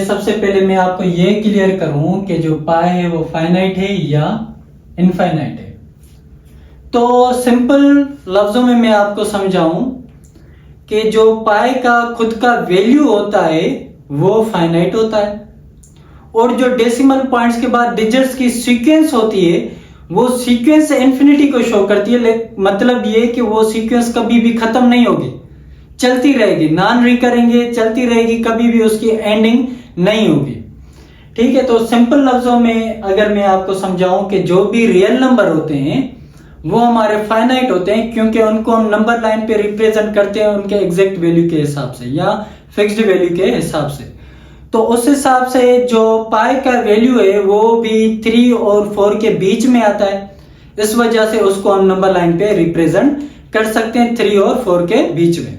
सबसे पहले मैं आपको ये क्लियर करूं कि जो पाई है वो फाइनाइट है या इनफाइनाइट है। तो सिंपल लफ्जों में मैं आपको समझाऊं कि जो पाई का खुद का वैल्यू होता है वो फाइनाइट होता है, और जो डेसिमल पॉइंट्स के बाद डिजिट्स की सीक्वेंस होती है वो सीक्वेंस इन्फिनिटी को शो करती है। मतलब ये कि वो सीक्वेंस कभी भी खत्म नहीं होगी, चलती रहेगी, नॉन रिकरेंगे, चलती रहेगी, कभी भी उसकी एंडिंग नहीं होगी। ठीक है, तो सिंपल लफ्जों में अगर मैं आपको समझाऊं कि जो भी रियल नंबर होते हैं वो हमारे फाइनाइट होते हैं, क्योंकि उनको हम नंबर लाइन पे रिप्रेजेंट करते हैं उनके एग्जैक्ट वैल्यू के हिसाब से या फिक्स्ड वैल्यू के हिसाब से। तो उस हिसाब से जो पाई का वैल्यू है वो भी 3 और 4 के बीच में आता है, इस वजह से उसको हम नंबर लाइन पे रिप्रेजेंट कर सकते हैं 3 और 4 के बीच में।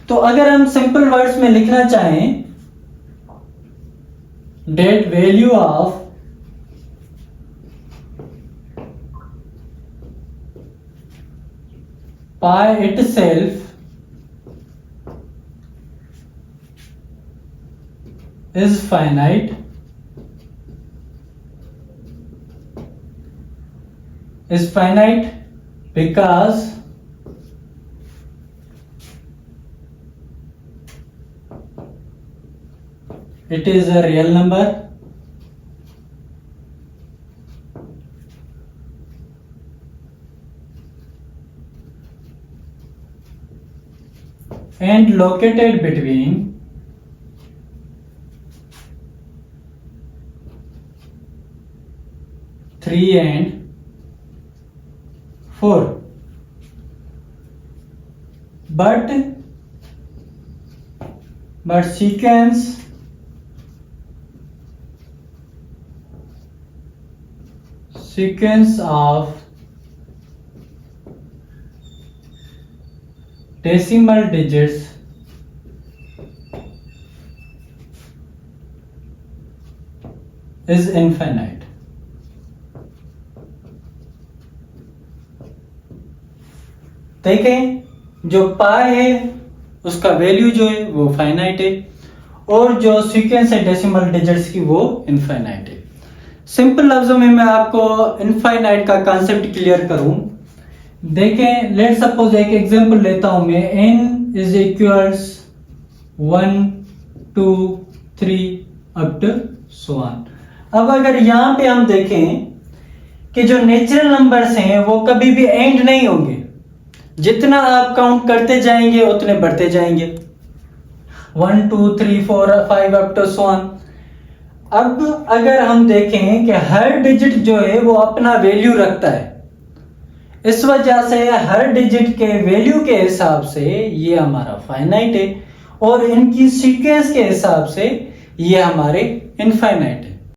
तो अगर हम सिंपल वर्ड्स में लिखना चाहें, that value of pi itself is finite because it is a real number and located between 3 and 4, but sequence of decimal digits is infinite। देखें, जो पाई है उसका वैल्यू जो है वो फाइनाइट है, और जो सीक्वेंस है डेसिमल डिजिट्स की वो इनफाइनाइट है। सिंपल लफ्जों में मैं आपको इनफाइनाइट का कॉन्सेप्ट क्लियर करूं, देखें, लेट सपोज एक एग्जांपल लेता हूं मैं, n is equals 1 2 3 up to so on. अब अगर यहां पे हम देखें कि जो नेचुरल नंबर्स हैं वो कभी भी एंड नहीं होंगे, जितना आप काउंट करते जाएंगे उतने बढ़ते जाएंगे, 1 2 3 4 5 अप टू सो ऑन। अब अगर हम देखें कि हर डिजिट जो है वो अपना वैल्यू रखता है, इस वजह से हर डिजिट के वैल्यू के हिसाब से ये हमारा फाइनाइट है, और इनकी सीक्वेंस के हिसाब से ये हमारे इनफाइनाइट है।